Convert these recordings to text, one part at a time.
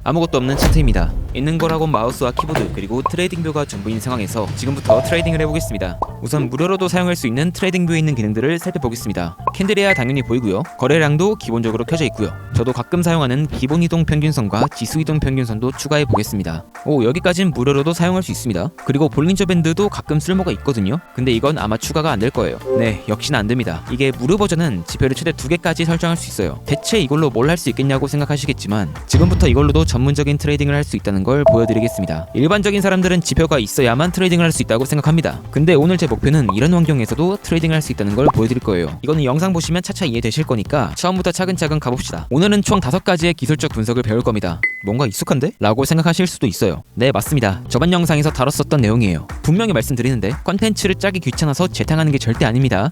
아무것도 없는 차트입니다. 있는 거라곤 마우스와 키보드 그리고 트레이딩 뷰가 전부인 상황에서 지금부터 트레이딩을 해보겠습니다. 우선 무료로도 사용할 수 있는 트레이딩 뷰에 있는 기능들을 살펴보겠습니다. 캔들이야 당연히 보이고요. 거래량도 기본적으로 켜져 있고요. 저도 가끔 사용하는 기본 이동 평균선과 지수 이동 평균선도 추가해 보겠습니다. 여기까진 무료로도 사용할 수 있습니다. 그리고 볼린저 밴드도 가끔 쓸모가 있거든요. 근데 이건 아마 추가가 안 될 거예요. 네, 역시나 안 됩니다. 이게 무료 버전은 지표를 최대 2개까지 설정할 수 있어요. 대체 이걸로 뭘 할 수 있겠냐고 생각하시겠지만 지금부터 이걸로도 전문적인 트레이딩을 할 수 있다는 걸 보여드리겠습니다. 일반적인 사람들은 지표가 있어야만 트레이딩을 할 수 있다고 생각합니다. 근데 오늘 제 목표는 이런 환경에서도 트레이딩을 할 수 있다는 걸 보여드릴 거예요. 이거는 영상 보시면 차차 이해되실 거니까 처음부터 차근차근 가봅시다. 오늘은 총 5가지의 기술적 분석을 배울 겁니다. 뭔가 익숙한데? 라고 생각하실 수도 있어요. 네, 맞습니다. 저번 영상에서 다뤘었던 내용이에요. 분명히 말씀드리는데 컨텐츠를 짜기 귀찮아서 재탕하는 게 절대 아닙니다.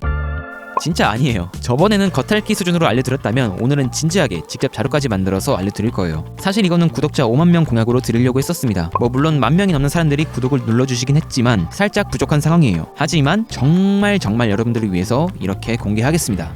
진짜 아니에요. 저번에는 겉핥기 수준으로 알려드렸다면 오늘은 진지하게 직접 자료까지 만들어서 알려드릴 거예요. 사실 이거는 구독자 5만 명 공약으로 드리려고 했었습니다. 물론 10,000명이 넘는 사람들이 구독을 눌러주시긴 했지만 살짝 부족한 상황이에요. 하지만 정말 여러분들을 위해서 이렇게 공개하겠습니다.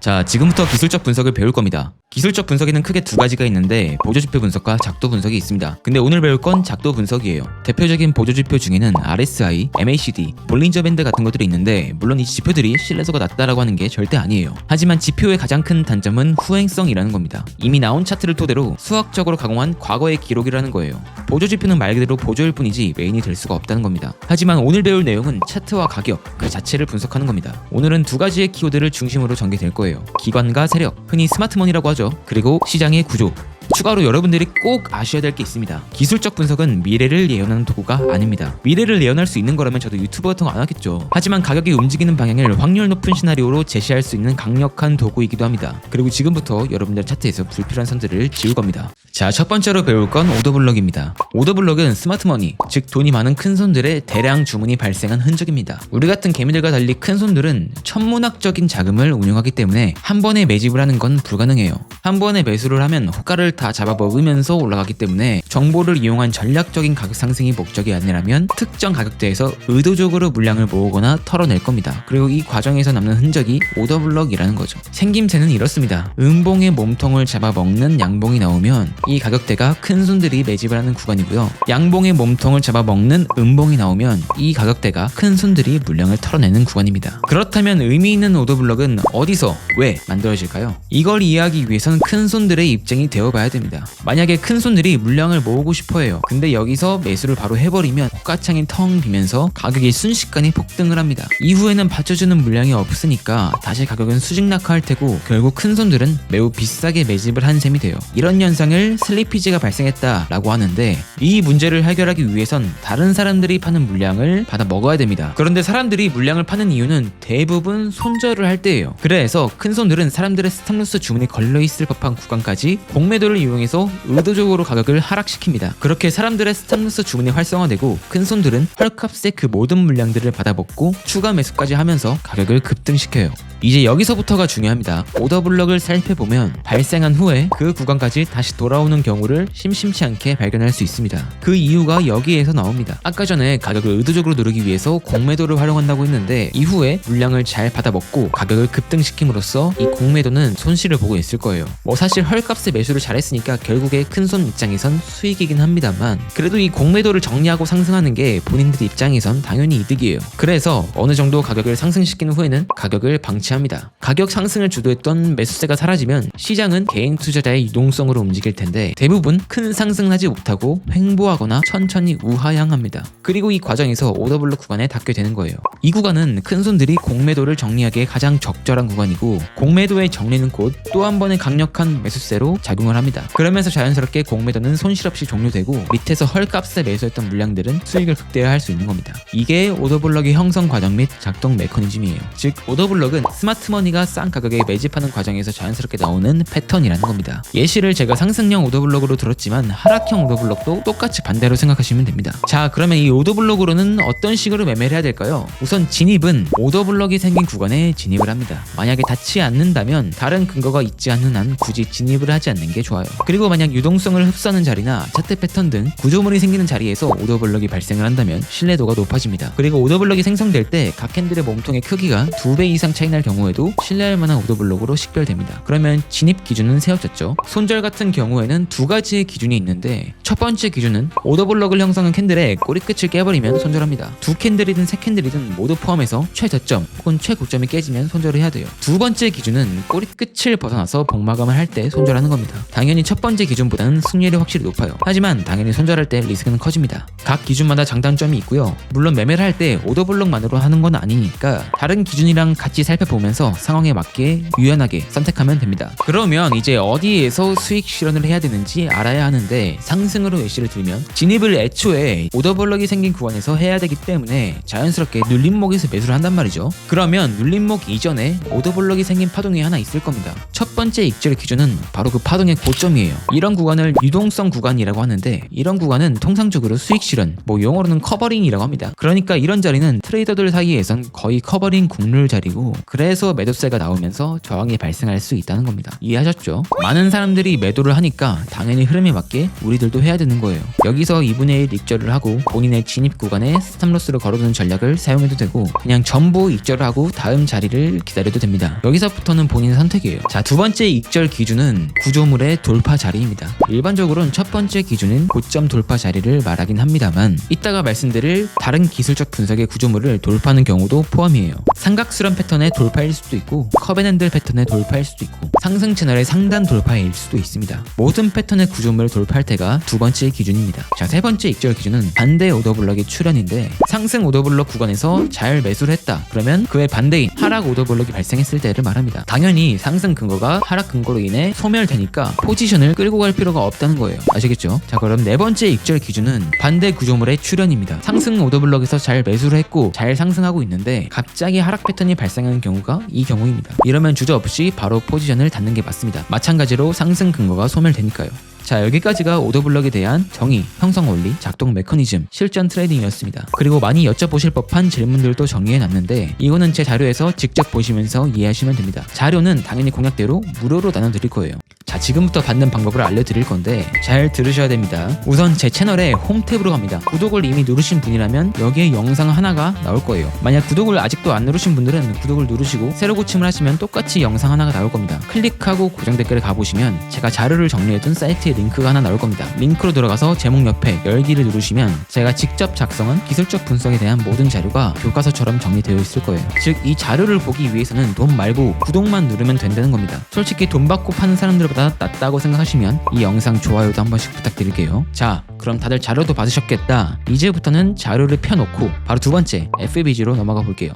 자, 지금부터 기술적 분석을 배울 겁니다. 기술적 분석에는 크게 2가지가 있는데 보조지표 분석과 작도 분석이 있습니다. 근데 오늘 배울 건 작도 분석이에요. 대표적인 보조지표 중에는 RSI, MACD, 볼린저 밴드 같은 것들이 있는데 물론 이 지표들이 신뢰도가 낮다라고 하는 게 절대 아니에요. 하지만 지표의 가장 큰 단점은 후행성이라는 겁니다. 이미 나온 차트를 토대로 수학적으로 가공한 과거의 기록이라는 거예요. 보조지표는 말 그대로 보조일 뿐이지 메인이 될 수가 없다는 겁니다. 하지만 오늘 배울 내용은 차트와 가격 그 자체를 분석하는 겁니다. 오늘은 2가지의 키워드를 중심으로 전개될 거예요. 기관과 세력, 흔히 스마트머니라고 하죠. 그리고 시장의 구조. 추가로 여러분들이 꼭 아셔야 될 게 있습니다. 기술적 분석은 미래를 예언하는 도구가 아닙니다. 미래를 예언할 수 있는 거라면 저도 유튜브 같은 거 안 하겠죠. 하지만 가격이 움직이는 방향을 확률 높은 시나리오로 제시할 수 있는 강력한 도구이기도 합니다. 그리고 지금부터 여러분들 차트에서 불필요한 선들을 지울 겁니다. 자, 첫 번째로 배울 건 오더블럭입니다. 오더블럭은 스마트머니, 즉 돈이 많은 큰 손들의 대량 주문이 발생한 흔적입니다. 우리 같은 개미들과 달리 큰 손들은 천문학적인 자금을 운용하기 때문에 한 번에 매집을 하는 건 불가능해요. 한 번에 매수를 하면 호가를 다 잡아먹으면서 올라가기 때문에 정보를 이용한 전략적인 가격 상승이 목적이 아니라면 특정 가격대에서 의도적으로 물량을 모으거나 털어낼 겁니다. 그리고 이 과정에서 남는 흔적이 오더블럭이라는 거죠. 생김새는 이렇습니다. 음봉의 몸통을 잡아먹는 양봉이 나오면 이 가격대가 큰 손들이 매집을 하는 구간이고요. 양봉의 몸통을 잡아먹는 음봉이 나오면 이 가격대가 큰 손들이 물량을 털어내는 구간입니다. 그렇다면 의미 있는 오더블럭은 어디서 왜 만들어질까요? 이걸 이해하기 위해선 큰 손들의 입장이 되어봐야 됩니다. 만약에 큰 손들이 물량을 모으고 싶어해요. 근데 여기서 매수를 바로 해버리면 호가창이 텅 비면서 가격이 순식간에 폭등을 합니다. 이후에는 받쳐주는 물량이 없으니까 다시 가격은 수직낙하할 테고 결국 큰 손들은 매우 비싸게 매집을 한 셈이 돼요. 이런 현상을 슬리피지가 발생했다라고 하는데 이 문제를 해결하기 위해선 다른 사람들이 파는 물량을 받아 먹어야 됩니다. 그런데 사람들이 물량을 파는 이유는 대부분 손절을 할 때예요. 그래서 큰 손들은 사람들의 스탑로스 주문이 걸려있을 법한 구간까지 공매도를 이용해서 의도적으로 가격을 하락시킵니다. 그렇게 사람들의 스탑로스 주문이 활성화되고 큰 손들은 헐값의 그 모든 물량들을 받아먹고 추가 매수까지 하면서 가격을 급등시켜요. 이제 여기서부터가 중요합니다. 오더블럭을 살펴보면 발생한 후에 그 구간까지 다시 돌아오는 경우를 심심치 않게 발견할 수 있습니다. 그 이유가 여기에서 나옵니다. 아까 전에 가격을 의도적으로 누르기 위해서 공매도를 활용한다고 했는데 이후에 물량을 잘 받아먹고 가격을 급등시킴으로써 이 공매도는 손실을 보고 있을 거예요. 사실 헐값에 매수를 잘했으니까 결국에 큰 손 입장에선 수익이긴 합니다만 그래도 이 공매도를 정리하고 상승하는 게 본인들 입장에선 당연히 이득이에요. 그래서 어느 정도 가격을 상승시킨 후에는 가격을 방치합니다. 가격 상승을 주도했던 매수세가 사라지면 시장은 개인 투자자의 유동성으로 움직일 텐데 대부분 큰 상승은 하지 못하고 횡보하거나 천천히 우하향합니다. 그리고 이 과정에서 오더블럭 구간에 닿게 되는 거예요. 이 구간은 큰 손들이 공매도를 정리하기에 가장 적절한 구간이고 공매도의 정리는 곧 또 한 번의 강력한 매수세로 작용을 합니다. 그러면서 자연스럽게 공매도는 손실 없이 종료되고 밑에서 헐값에 매수했던 물량들은 수익을 극대화할 수 있는 겁니다. 이게 오더블럭의 형성 과정 및 작동 메커니즘이에요. 즉 오더블럭은 스마트머니가 싼 가격에 매집하는 과정에서 자연스럽게 나오는 패턴이라는 겁니다. 예시를 제가 상승형 오더블럭으로 들었지만 하락형 오더블럭도 똑같이 반대로 생각하시면 됩니다. 자, 그러면 이 오더블럭으로는 어떤 식으로 매매를 해야 될까요? 우선 진입은 오더블럭이 생긴 구간에 진입을 합니다. 만약에 닿지 않는다면 다른 근거가 있지 않는 한 굳이 진입을 하지 않는 게 좋아요. 그리고 만약 유동성을 흡수하는 자리나 차트 패턴 등 구조물이 생기는 자리에서 오더블럭이 발생을 한다면 신뢰도가 높아집니다. 그리고 오더블럭이 생성될 때 각 캔들의 몸통의 크기가 2배 이상 차이 날 경우에도 신뢰할 만한 오더블록으로 식별됩니다. 그러면 진입 기준은 세워졌죠. 손절 같은 경우에는 두 가지의 기준이 있는데 첫 번째 기준은 오더블록을 형성한 캔들의 꼬리끝을 깨버리면 손절합니다. 두 캔들이든 세 캔들이든 모두 포함해서 최저점 혹은 최고점이 깨지면 손절을 해야 돼요. 두 번째 기준은 꼬리끝을 벗어나서 복마감을 할 때 손절하는 겁니다. 당연히 첫 번째 기준보다는 승률이 확실히 높아요. 하지만 당연히 손절할 때 리스크는 커집니다. 각 기준마다 장단점이 있고요. 물론 매매를 할 때 오더블록만으로 하는 건 아니니까 다른 기준이랑 같이 살펴보면서 상황에 맞게 유연하게 선택하면 됩니다. 그러면 이제 어디에서 수익 실현을 해야 되는지 알아야 하는데 상승으로 예시를 들면 진입을 애초에 오더블록이 생긴 구간에서 해야 되기 때문에 자연스럽게 눌림목에서 매수를 한단 말이죠. 그러면 눌림목 이전에 오더블록이 생긴 파동이 하나 있을 겁니다. 첫 번째 익절 기준은 바로 그 파동의 고점이에요. 이런 구간을 유동성 구간이라고 하는데 이런 구간은 통상적으로 수익 실현, 용어로는 커버링이라고 합니다. 그러니까 이런 자리는 트레이더들 사이에선 거의 커버링 국룰 자리고 그래서 매도세가 나오면서 저항이 발생할 수 있다는 겁니다. 이해하셨죠? 많은 사람들이 매도를 하니까 당연히 흐름에 맞게 우리들도 해야 되는 거예요. 여기서 2분의 1 익절을 하고 본인의 진입 구간에 스탑로스를 걸어두는 전략을 사용해도 되고 그냥 전부 익절을 하고 다음 자리를 기다려도 됩니다. 여기서부터는 본인의 선택이에요. 자, 두 번째 익절 기준은 구조물의 돌파 자리입니다. 일반적으로는 첫 번째 기준은 고점 돌파 자리를 말하긴 합니다만 이따가 말씀드릴 다른 기술적 분석의 구조물을 돌파하는 경우도 포함이에요. 삼각수렴 패턴의 돌파일 수도 있고 커벤핸들 패턴의 돌파일 수도 있고 상승 채널의 상단 돌파일 수도 있습니다. 모든 패턴의 구조물을 돌파할 때가 두 번째 기준입니다. 자, 세 번째 익절 기준은 반대 오더블록의 출현인데 상승 오더블록 구간에서 잘 매수를 했다. 그러면 그의 반대인 하락 오더블록이 발생했을 때를 말합니다. 당연히 상승 근거가 하락 근거로 인해 소멸되니까 포지션을 끌고 갈 필요가 없다는 거예요. 아시겠죠? 자, 그럼 네 번째 익절 기준은 반대 구조물의 출현입니다. 상승 오더블록에서 잘 매수를 했고 잘 상승하고 있는데 갑자기 하락 패턴이 발생하는 경우가 이 경우입니다. 이러면 주저없이 바로 포지션을 닫는 게 맞습니다. 마찬가지로 상승 근거가 소멸되니까요. 자, 여기까지가 오더블록에 대한 정의, 형성 원리, 작동 메커니즘, 실전 트레이딩이었습니다. 그리고 많이 여쭤보실 법한 질문들도 정리해놨는데 이거는 제 자료에서 직접 보시면서 이해하시면 됩니다. 자료는 당연히 공약대로 무료로 나눠드릴 거예요. 자, 지금부터 받는 방법을 알려드릴 건데 잘 들으셔야 됩니다. 우선 제 채널에 홈 탭으로 갑니다. 구독을 이미 누르신 분이라면 여기에 영상 하나가 나올 거예요. 만약 구독을 아직도 안 누르신 분들은 구독을 누르시고 새로 고침을 하시면 똑같이 영상 하나가 나올 겁니다. 클릭하고 고정 댓글에 가보시면 제가 자료를 정리해둔 사이트에 링크가 하나 나올 겁니다. 링크로 들어가서 제목 옆에 열기를 누르시면 제가 직접 작성한 기술적 분석에 대한 모든 자료가 교과서처럼 정리되어 있을 거예요. 즉, 이 자료를 보기 위해서는 돈 말고 구독만 누르면 된다는 겁니다. 솔직히 돈 받고 파는 사람들보다 낫다고 생각하시면 이 영상 좋아요도 한 번씩 부탁드릴게요. 자, 그럼 다들 자료도 받으셨겠다. 이제부터는 자료를 펴놓고 바로 두 번째 FBG로 넘어가 볼게요.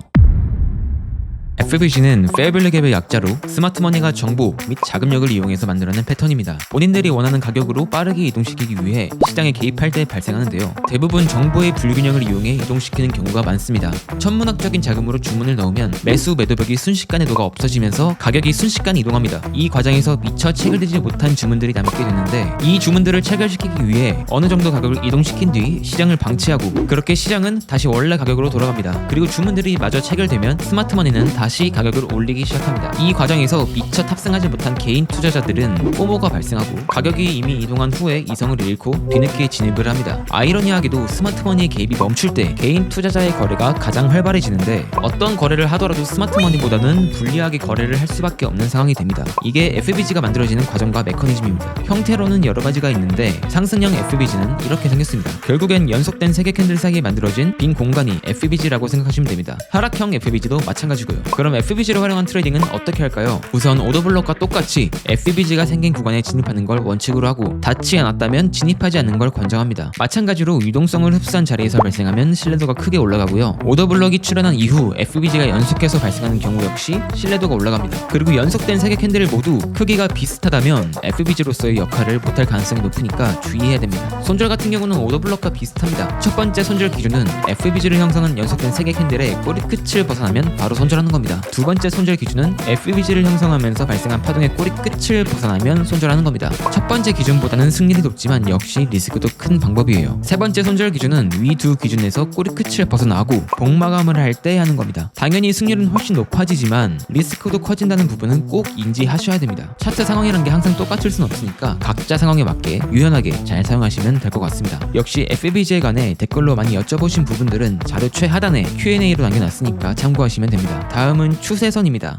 FBG는 페어밸류 갭의 약자로 스마트머니가 정보 및 자금력을 이용해서 만들어낸 패턴입니다. 본인들이 원하는 가격으로 빠르게 이동시키기 위해 시장에 개입할 때 발생하는데요. 대부분 정보의 불균형을 이용해 이동시키는 경우가 많습니다. 천문학적인 자금으로 주문을 넣으면 매수 매도벽이 순식간에 녹아 없어지면서 가격이 순식간에 이동합니다. 이 과정에서 미처 체결되지 못한 주문들이 남게 되는데 이 주문들을 체결시키기 위해 어느 정도 가격을 이동시킨 뒤 시장을 방치하고 그렇게 시장은 다시 원래 가격으로 돌아갑니다. 그리고 주문들이 마저 체결되면 스마트머니는 다시 가격을 올리기 시작합니다. 이 과정에서 미처 탑승하지 못한 개인 투자자들은 포모가 발생하고 가격이 이미 이동한 후에 이성을 잃고 뒤늦게 진입을 합니다. 아이러니하게도 스마트머니의 개입이 멈출 때 개인 투자자의 거래가 가장 활발해지는데 어떤 거래를 하더라도 스마트머니보다는 불리하게 거래를 할 수밖에 없는 상황이 됩니다. 이게 FBG가 만들어지는 과정과 메커니즘입니다. 형태로는 여러 가지가 있는데 상승형 FBG는 이렇게 생겼습니다. 결국엔 연속된 3개 캔들 사이에 만들어진 빈 공간이 FBG라고 생각하시면 됩니다. 하락형 FBG도 마찬가지고요. 그럼 FBG를 활용한 트레이딩은 어떻게 할까요? 우선 오더블록과 똑같이 FBG가 생긴 구간에 진입하는 걸 원칙으로 하고 닿지 않았다면 진입하지 않는 걸 권장합니다. 마찬가지로 유동성을 흡수한 자리에서 발생하면 신뢰도가 크게 올라가고요. 오더블록이 출현한 이후 FBG가 연속해서 발생하는 경우 역시 신뢰도가 올라갑니다. 그리고 연속된 3개 캔들을 모두 크기가 비슷하다면 FBG로서의 역할을 못할 가능성이 높으니까 주의해야 됩니다. 손절 같은 경우는 오더블록과 비슷합니다. 첫 번째 손절 기준은 FBG를 형성한 연속된 3개 캔들의 꼬리끝을 벗어나면 바로 손절하는 겁니다. 두 번째 손절 기준은 FBG를 형성하면서 발생한 파동의 꼬리끝을 벗어나면 손절하는 겁니다. 첫 번째 기준보다는 승률이 높지만 역시 리스크도 큰 방법이에요. 세 번째 손절 기준은 위 두 기준에서 꼬리끝을 벗어나고 복마감을 할 때 하는 겁니다. 당연히 승률은 훨씬 높아지지만 리스크도 커진다는 부분은 꼭 인지하셔야 됩니다. 차트 상황이란 게 항상 똑같을 순 없으니까 각자 상황에 맞게 유연하게 잘 사용하시면 될 것 같습니다. 역시 FBG에 관해 댓글로 많이 여쭤보신 부분들은 자료 최하단에 Q&A로 남겨놨으니까 참고하시면 됩니다. 다음 다음은 추세선입니다.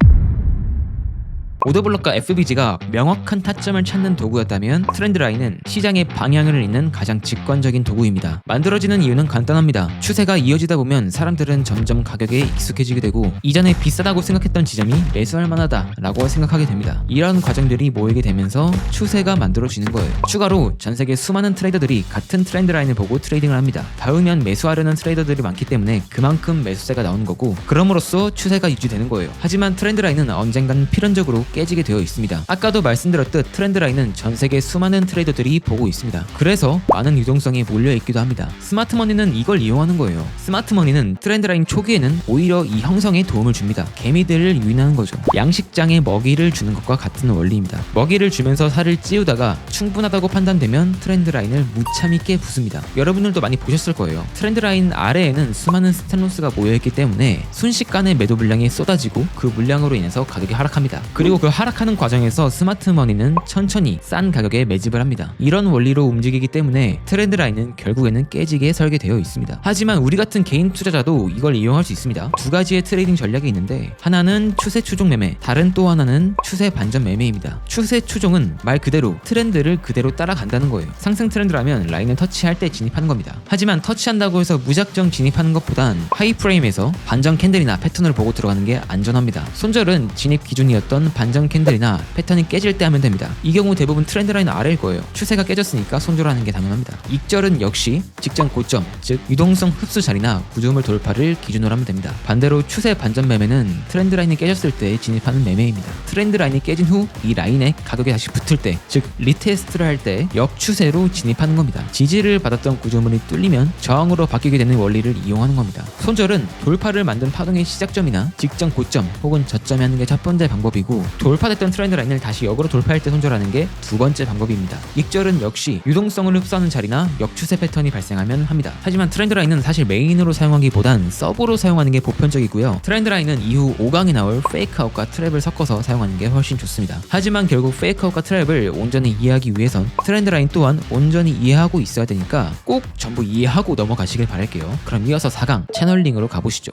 오더블럭과 FBG가 명확한 타점을 찾는 도구였다면 트렌드라인은 시장의 방향을 잇는 가장 직관적인 도구입니다. 만들어지는 이유는 간단합니다. 추세가 이어지다 보면 사람들은 점점 가격에 익숙해지게 되고 이전에 비싸다고 생각했던 지점이 매수할 만하다 라고 생각하게 됩니다. 이런 과정들이 모이게 되면서 추세가 만들어지는 거예요. 추가로 전세계 수많은 트레이더들이 같은 트렌드라인을 보고 트레이딩을 합니다. 닿으면 매수하려는 트레이더들이 많기 때문에 그만큼 매수세가 나오는 거고, 그럼으로써 추세가 유지되는 거예요. 하지만 트렌드라인은 언젠간 필연적으로 깨지게 되어 있습니다. 아까도 말씀드렸듯 트렌드라인은 전세계 수많은 트레이더들이 보고 있습니다. 그래서 많은 유동성이 몰려있기도 합니다. 스마트머니는 이걸 이용하는 거예요. 스마트머니는 트렌드라인 초기에는 오히려 이 형성에 도움을 줍니다. 개미들을 유인하는 거죠. 양식장에 먹이를 주는 것과 같은 원리입니다. 먹이를 주면서 살을 찌우다가 충분하다고 판단되면 트렌드라인을 무참 있게 부숩니다. 여러분들도 많이 보셨을 거예요. 트렌드라인 아래에는 수많은 스탠로스가 모여있기 때문에 순식간에 매도 물량이 쏟아지고 그 물량으로 인해서 가격이 하락합니다. 그리고 그 하락하는 과정에서 스마트머니는 천천히 싼 가격에 매집을 합니다. 이런 원리로 움직이기 때문에 트렌드라인은 결국에는 깨지게 설계되어 있습니다. 하지만 우리 같은 개인 투자자도 이걸 이용할 수 있습니다. 두 가지의 트레이딩 전략이 있는데, 하나는 추세 추종 매매, 다른 또 하나는 추세 반전 매매입니다. 추세 추종은 말 그대로 트렌드를 그대로 따라간다는 거예요. 상승 트렌드라면 라인을 터치할 때 진입하는 겁니다. 하지만 터치한다고 해서 무작정 진입하는 것보단 하이프레임에서 반전 캔들이나 패턴을 보고 들어가는 게 안전합니다. 손절은 진입 기준이었던 반전 캔들이나 패턴이 깨질 때 하면 됩니다. 이 경우 대부분 트렌드라인 아래일 거예요. 추세가 깨졌으니까 손절하는 게 당연합니다. 익절은 역시 직전 고점, 즉 유동성 흡수 자리나 구조물 돌파를 기준으로 하면 됩니다. 반대로 추세 반전 매매는 트렌드라인이 깨졌을 때 진입하는 매매입니다. 트렌드라인이 깨진 후 이 라인에 가격이 다시 붙을 때, 즉 리테스트를 할 때 역추세로 진입하는 겁니다. 지지를 받았던 구조물이 뚫리면 저항으로 바뀌게 되는 원리를 이용하는 겁니다. 손절은 돌파를 만든 파동의 시작점이나 직전 고점 혹은 저점에 하는 게 첫 번째 방법이고, 돌파됐던 트렌드 라인을 다시 역으로 돌파할 때 손절하는 게 두 번째 방법입니다. 익절은 역시 유동성을 흡수하는 자리나 역추세 패턴이 발생하면 합니다. 하지만 트렌드 라인은 사실 메인으로 사용하기보단 서브로 사용하는 게 보편적이고요. 트렌드 라인은 이후 5강에 나올 페이크아웃과 트랩을 섞어서 사용하는 게 훨씬 좋습니다. 하지만 결국 페이크아웃과 트랩을 온전히 이해하기 위해선 트렌드 라인 또한 온전히 이해하고 있어야 되니까 꼭 전부 이해하고 넘어가시길 바랄게요. 그럼 이어서 4강 채널링으로 가보시죠.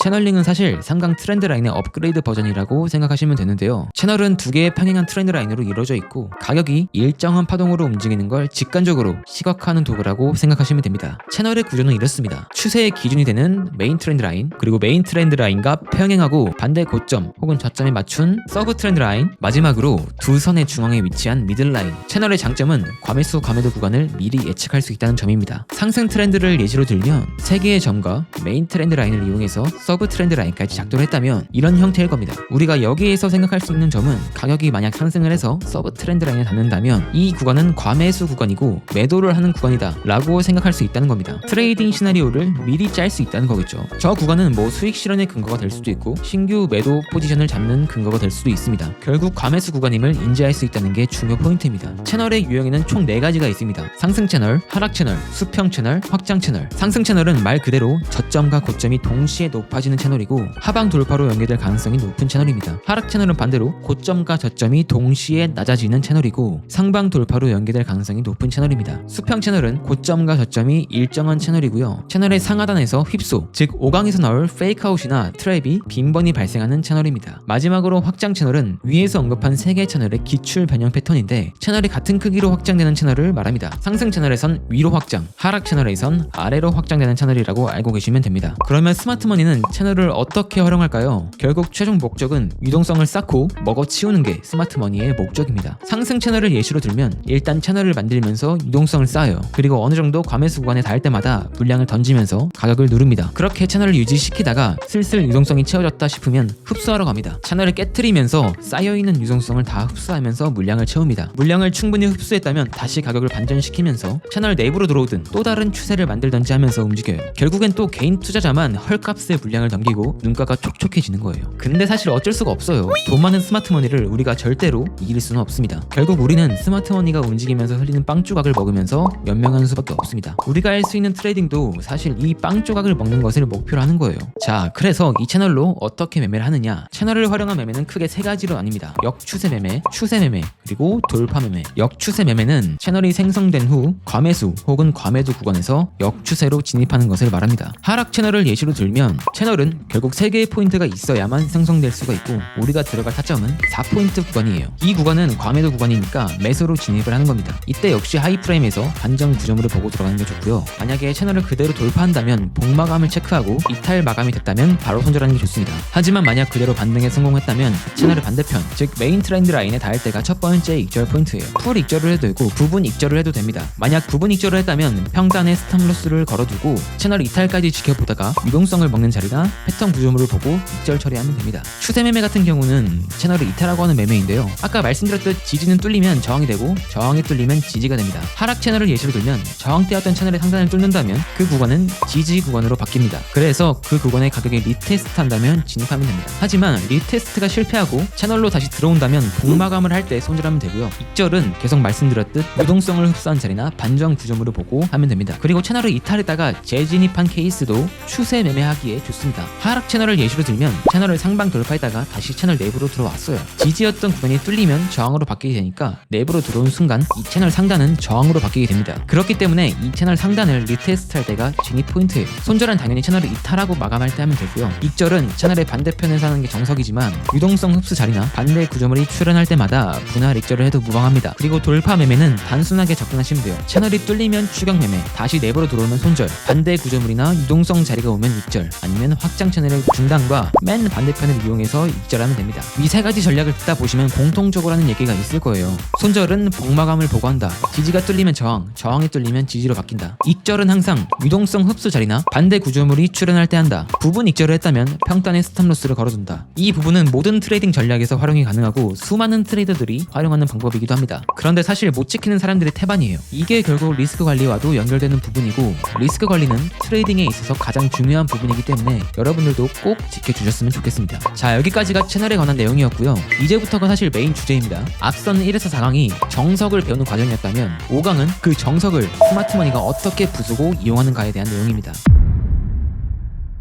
채널링은 사실 3강 트렌드 라인의 업그레이드 버전이라고 생각하시면 되는데요. 채널은 두 개의 평행한 트렌드 라인으로 이루어져 있고 가격이 일정한 파동으로 움직이는 걸 직관적으로 시각화하는 도구라고 생각하시면 됩니다. 채널의 구조는 이렇습니다. 추세의 기준이 되는 메인 트렌드 라인, 그리고 메인 트렌드 라인과 평행하고 반대 고점 혹은 저점에 맞춘 서브 트렌드 라인, 마지막으로 두 선의 중앙에 위치한 미들 라인. 채널의 장점은 과매수 과매도 구간을 미리 예측할 수 있다는 점입니다. 상승 트렌드를 예시로 들면 세 개의 점과 메인 트렌드 라인을 이용해서 서브 트렌드 라인까지 작동을 했다면 이런 형태일 겁니다. 우리가 여기에서 생각할 수 있는 점은 가격이 만약 상승을 해서 서브 트렌드 라인에 닿는다면 이 구간은 과매수 구간이고 매도를 하는 구간이다 라고 생각할 수 있다는 겁니다. 트레이딩 시나리오를 미리 짤 수 있다는 거겠죠. 저 구간은 뭐 수익 실현의 근거가 될 수도 있고 신규 매도 포지션을 잡는 근거가 될 수도 있습니다. 결국 과매수 구간임을 인지할 수 있다는 게 중요 포인트입니다. 채널의 유형에는 총 4가지가 있습니다. 상승 채널, 하락 채널, 수평 채널, 확장 채널. 상승 채널은 말 그대로 저점과 고점이 동시에 높아지는 채널이고 하방 돌파로 연계될 가능성이 높은 채널입니다. 하락 채널은 반대로 고점과 저점이 동시에 낮아지는 채널이고 상방 돌파로 연계될 가능성이 높은 채널입니다. 수평 채널은 고점과 저점이 일정한 채널이고요. 채널의 상하단에서 휩소, 즉 5강에서 나올 페이크아웃이나 트랩이 빈번히 발생하는 채널입니다. 마지막으로 확장 채널은 위에서 언급한 3개 채널의 기출 변형 패턴인데 채널이 같은 크기로 확장되는 채널을 말합니다. 상승 채널에선 위로 확장, 하락 채널에선 아래로 확장되는 채널이라고 알고 계시면 됩니다. 그러면 스마트머니는 채널을 어떻게 활용할까요? 결국 최종 목적은 유동성을 쌓고 먹어치우는 게 스마트머니의 목적입니다. 상승 채널을 예시로 들면 일단 채널을 만들면서 유동성을 쌓아요. 그리고 어느 정도 과매수 구간에 닿을 때마다 물량을 던지면서 가격을 누릅니다. 그렇게 채널을 유지시키다가 슬슬 유동성이 채워졌다 싶으면 흡수하러 갑니다. 채널을 깨트리면서 쌓여있는 유동성을 다 흡수하면서 물량을 채웁니다. 물량을 충분히 흡수했다면 다시 가격을 반전시키면서 채널 내부로 들어오든 또 다른 추세를 만들던지 하면서 움직여요. 결국엔 또 개인 투자자만 헐값의 물량을 넘기고 눈가가 촉촉해지는 거예요. 근데 사실 어쩔 수가 없어요. 돈 많은 스마트머니를 우리가 절대로 이길 수는 없습니다. 결국 우리는 스마트머니가 움직이면서 흘리는 빵 조각을 먹으면서 연명하는 수밖에 없습니다. 우리가 할 수 있는 트레이딩도 사실 이 빵 조각을 먹는 것을 목표로 하는 거예요. 자, 그래서 이 채널로 어떻게 매매를 하느냐? 채널을 활용한 매매는 크게 3가지로 나뉩니다. 역추세 매매, 추세 매매, 그리고 돌파 매매. 역추세 매매는 채널이 생성된 후 과매수 혹은 과매도 구간에서 역추세로 진입하는 것을 말합니다. 하락 채널을 예시로 들면 채널 채널은 결국 3개의 포인트가 있어야만 생성될 수가 있고 우리가 들어갈 타점은 4포인트 구간이에요. 이 구간은 과매도 구간이니까 매수로 진입을 하는 겁니다. 이때 역시 하이프레임에서 반전 구조물을 보고 들어가는 게 좋고요. 만약에 채널을 그대로 돌파한다면 복마감을 체크하고 이탈 마감이 됐다면 바로 손절하는 게 좋습니다. 하지만 만약 그대로 반등에 성공했다면 채널의 반대편, 즉 메인 트렌드 라인에 닿을 때가 첫 번째 익절 포인트예요. 풀 익절을 해도 되고 부분 익절을 해도 됩니다. 만약 부분 익절을 했다면 평단에 스탑로스를 걸어두고 채널 이탈까지 지켜보다가 유동성을 먹는 자리나 패턴 구조물을 보고 익절 처리하면 됩니다. 추세 매매 같은 경우는 채널을 이탈하고 하는 매매인데요. 아까 말씀드렸듯 지지는 뚫리면 저항이 되고 저항이 뚫리면 지지가 됩니다. 하락 채널을 예시로 들면 저항대였던 채널의 상단을 뚫는다면 그 구간은 지지 구간으로 바뀝니다. 그래서 그 구간의 가격에 리테스트 한다면 진입하면 됩니다. 하지만 리테스트가 실패하고 채널로 다시 들어온다면 복마감을 할 때 손절하면 되고요. 익절은 계속 말씀드렸듯 유동성을 흡수한 자리나 반전 구조물을 보고 하면 됩니다. 그리고 채널을 이탈했다가 재진입한 케이스도 추세 매매하기에 좋습니다. 하락 채널을 예시로 들면 채널을 상방 돌파했다가 다시 채널 내부로 들어왔어요. 지지였던 구간이 뚫리면 저항으로 바뀌게 되니까 내부로 들어온 순간 이 채널 상단은 저항으로 바뀌게 됩니다. 그렇기 때문에 이 채널 상단을 리테스트할 때가 진입 포인트예요. 손절은 당연히 채널을 이탈하고 마감할 때 하면 되고요. 익절은 채널의 반대편에서 하는 게 정석이지만 유동성 흡수 자리나 반대 구조물이 출현할 때마다 분할 익절을 해도 무방합니다. 그리고 돌파 매매는 단순하게 접근하시면 돼요. 채널이 뚫리면 추격 매매, 다시 내부로 들어오면 손절, 반대 구조물이나 유동성 자리가 오면 익절, 아니면 확장 채널의 중단과 맨 반대편을 이용해서 익절하면 됩니다. 이 세 가지 전략을 듣다 보시면 공통적으로 하는 얘기가 있을 거예요. 손절은 복마감을 보고 한다. 지지가 뚫리면 저항, 저항이 뚫리면 지지로 바뀐다. 익절은 항상 유동성 흡수 자리나 반대 구조물이 출현할 때 한다. 부분 익절을 했다면 평단에 스탑로스를 걸어둔다. 이 부분은 모든 트레이딩 전략에서 활용이 가능하고 수많은 트레이더들이 활용하는 방법이기도 합니다. 그런데 사실 못 지키는 사람들이 태반이에요. 이게 결국 리스크 관리와도 연결되는 부분이고 리스크 관리는 트레이딩에 있어서 가장 중요한 부분이기 때문에 여러분들도 꼭 지켜주셨으면 좋겠습니다. 자, 여기까지가 채널에 관한 내용이었고요. 이제부터가 사실 메인 주제입니다. 앞선 1에서 4강이 정석을 배우는 과정이었다면 5강은 그 정석을 스마트머니가 어떻게 부수고 이용하는가에 대한 내용입니다.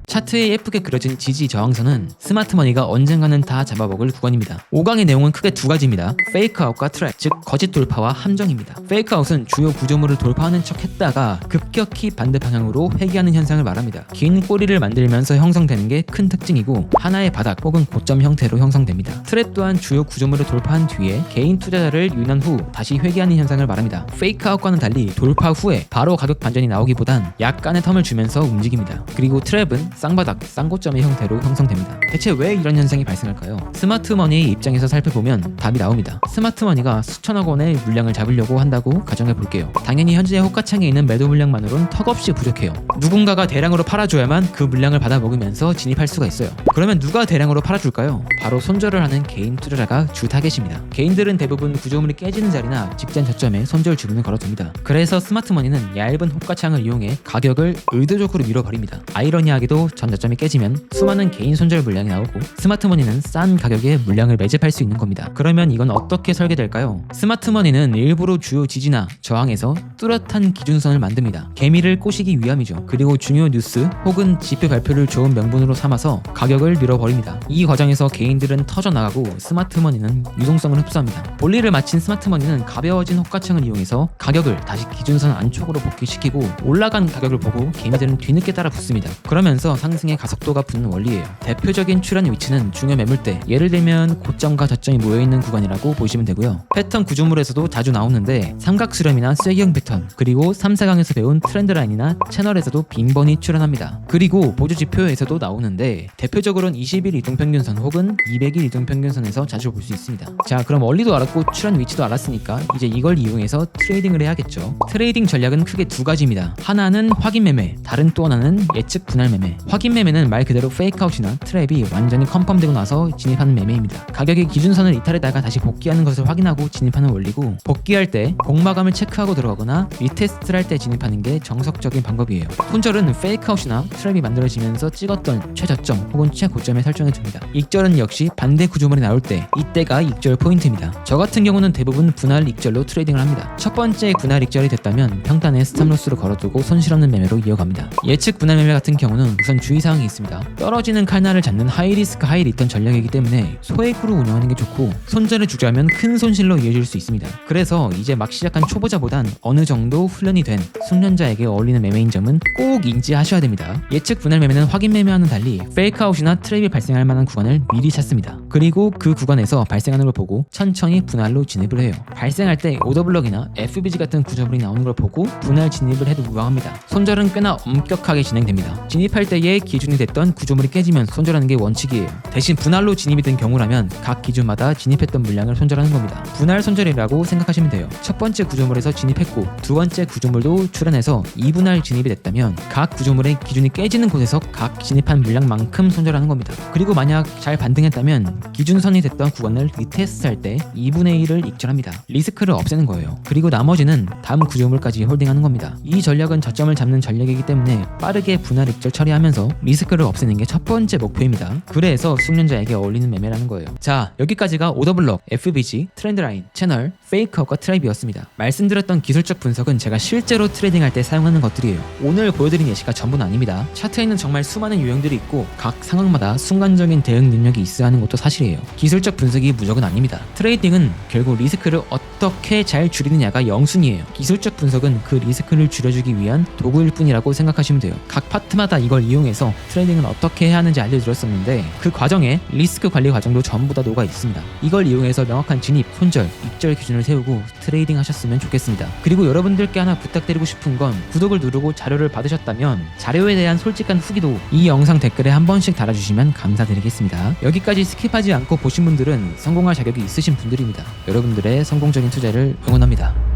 차트에 예쁘게 그려진 지지 저항선은 스마트머니가 언젠가는 다 잡아먹을 구간입니다. 5강의 내용은 크게 두 가지입니다. 페이크아웃과 트랩, 즉 거짓 돌파와 함정입니다. 페이크아웃은 주요 구조물을 돌파하는 척 했다가 급격히 반대 방향으로 회귀하는 현상을 말합니다. 긴 꼬리를 만들면서 형성되는 게 큰 특징이고 하나의 바닥 혹은 고점 형태로 형성됩니다. 트랩 또한 주요 구조물을 돌파한 뒤에 개인 투자자를 유인한 후 다시 회귀하는 현상을 말합니다. 페이크아웃과는 달리 돌파 후에 바로 가격 반전이 나오기보단 약간의 텀을 주면서 움직입니다. 그리고 트랩은 쌍바닥, 쌍고점의 형태로 형성됩니다. 대체 왜 이런 현상이 발생할까요? 스마트머니의 입장에서 살펴보면 답이 나옵니다. 스마트머니가 수천억 원의 물량을 잡으려고 한다고 가정해 볼게요. 당연히 현재 호가창에 있는 매도 물량만으로는 턱없이 부족해요. 누군가가 대량으로 팔아줘야만 그 물량을 받아 먹으면서 진입할 수가 있어요. 그러면 누가 대량으로 팔아줄까요? 바로 손절을 하는 개인 투자자가 주 타겟입니다. 개인들은 대부분 구조물이 깨지는 자리나 직전 저점에 손절 주문을 걸어둡니다. 그래서 스마트머니는 얇은 호가창을 이용해 가격을 의도적으로 밀어버립니다. 아이러니하게도 전 저점이 깨지면 수많은 개인 손절 물량이 나오고 스마트머니는 싼 가격에 물량을 매집할 수 있는 겁니다. 그러면 이건 어떻게 설계될까요? 스마트머니는 일부러 주요 지지나 저항에서 뚜렷한 기준선을 만듭니다. 개미를 꼬시기 위함이죠. 그리고 중요 뉴스 혹은 지표 발표를 좋은 명분으로 삼아서 가격을 밀어버립니다. 이 과정에서 개인들은 터져나가고 스마트머니는 유동성을 흡수합니다. 본리를 마친 스마트머니는 가벼워진 호가창을 이용해서 가격을 다시 기준선 안쪽으로 복귀시키고 올라간 가격을 보고 개미들은 뒤늦게 따라 붙습니다. 그러면서 상승의 가속도가 붙는 원리예요. 대표적인 출현 위치는 중요 매물대, 예를 들면 고점과 저점이 모여있는 구간이라고 보시면 되고요. 패턴 구조물에서도 자주 나오는데 삼각수렴이나 쐐기형 패턴, 그리고 3, 4강에서 배운 트렌드 라인이나 채널에서도 빈번히 출현합니다. 그리고 보조지표에서도 나오는데 대표적으로는 20일 이동평균선 혹은 200일 이동평균선에서 자주 볼 수 있습니다. 자, 그럼 원리도 알았고 출현 위치도 알았으니까 이제 이걸 이용해서 트레이딩을 해야겠죠. 트레이딩 전략은 크게 두 가지입니다. 하나는 확인 매매, 다른 또 하나는 예측 분할 매매. 확인 매매는 말 그대로 페이크아웃이나 트랩이 완전히 컨펌되고 나서 진입하는 매매입니다. 가격의 기준선을 이탈했다가 다시 복귀하는 것을 확인하고 진입하는 원리고, 복귀할 때 복마감을 체크하고 들어가거나 리테스트를 할 때 진입하는 게 정석적인 방법이에요. 손절은 페이크아웃이나 트랩이 만들어지면서 찍었던 최저점 혹은 최고점에 설정해 줍니다. 익절은 역시 반대 구조물이 나올 때, 이때가 익절 포인트입니다. 저 같은 경우는 대부분 분할 익절로 트레이딩을 합니다. 첫 번째 분할 익절이 됐다면 평단에 스탑로스를 걸어두고 손실 없는 매매로 이어갑니다. 예측 분할 매매 같은 경우는 우선 하지만 주의사항이 있습니다. 떨어지는 칼날을 잡는 하이리스크 하이리턴 전략이기 때문에 소액으로 운영하는 게 좋고 손절을 주저하면 큰 손실로 이어질 수 있습니다. 그래서 이제 막 시작한 초보자보단 어느 정도 훈련이 된 숙련자에게 어울리는 매매인 점은 꼭 인지하셔야 됩니다. 예측 분할 매매는 확인 매매와는 달리 페이크아웃이나 트랩이 발생할 만한 구간을 미리 찾습니다. 그리고 그 구간에서 발생하는 걸 보고 천천히 분할로 진입을 해요. 발생할 때 오더블럭이나 FBG 같은 구조물이 나오는 걸 보고 분할 진입을 해도 무방합니다. 손절은 꽤나 엄격하게 진행됩니다. 진입할 때의 기준이 됐던 구조물이 깨지면 손절하는 게 원칙이에요. 대신 분할로 진입이 된 경우라면 각 기준마다 진입했던 물량을 손절하는 겁니다. 분할 손절이라고 생각하시면 돼요. 첫 번째 구조물에서 진입했고 두 번째 구조물도 출현해서 2분할 진입이 됐다면 각 구조물의 기준이 깨지는 곳에서 각 진입한 물량만큼 손절하는 겁니다. 그리고 만약 잘 반등했다면 기준선이 됐던 구간을 리테스트할 때 2분의 1을 익절합니다. 리스크를 없애는 거예요. 그리고 나머지는 다음 구조물까지 홀딩하는 겁니다. 이 전략은 저점을 잡는 전략이기 때문에 빠르게 분할 익절 처리하면서 리스크를 없애는 게 첫 번째 목표입니다. 그래서 숙련자에게 어울리는 매매라는 거예요. 자, 여기까지가 오더블럭, FBG, 트렌드라인, 채널, 페이크아웃과 트랩이었습니다. 말씀드렸던 기술적 분석은 제가 실제로 트레이딩할 때 사용하는 것들이에요. 오늘 보여드린 예시가 전부는 아닙니다. 차트에는 정말 수많은 유형들이 있고 각 상황마다 순간적인 대응 능력이 있어야 하는 것도 사실이에요. 기술적 분석이 무조건 아닙니다. 트레이딩은 결국 리스크를 어떻게 잘 줄이느냐가 영순이에요. 기술적 분석은 그 리스크를 줄여주기 위한 도구일 뿐이라고 생각하시면 돼요. 각 파트마다 이걸 이용해서 트레이딩을 어떻게 해야 하는지 알려드렸었는데 그 과정에 리스크 관리 과정도 전부 다 녹아 있습니다. 이걸 이용해서 명확한 진입, 손절, 익절 기준을 세우고 트레이딩 하셨으면 좋겠습니다. 그리고 여러분들께 하나 부탁드리고 싶은 건 구독을 누르고 자료를 받으셨다면 자료에 대한 솔직한 후기도 이 영상 댓글에 한 번씩 달아주시면 감사드리겠습니다. 여기까지 스킵하지 않고 보신 분들은 성공할 자격이 있으신 분들입니다. 여러분들의 성공적인 투자를 응원합니다.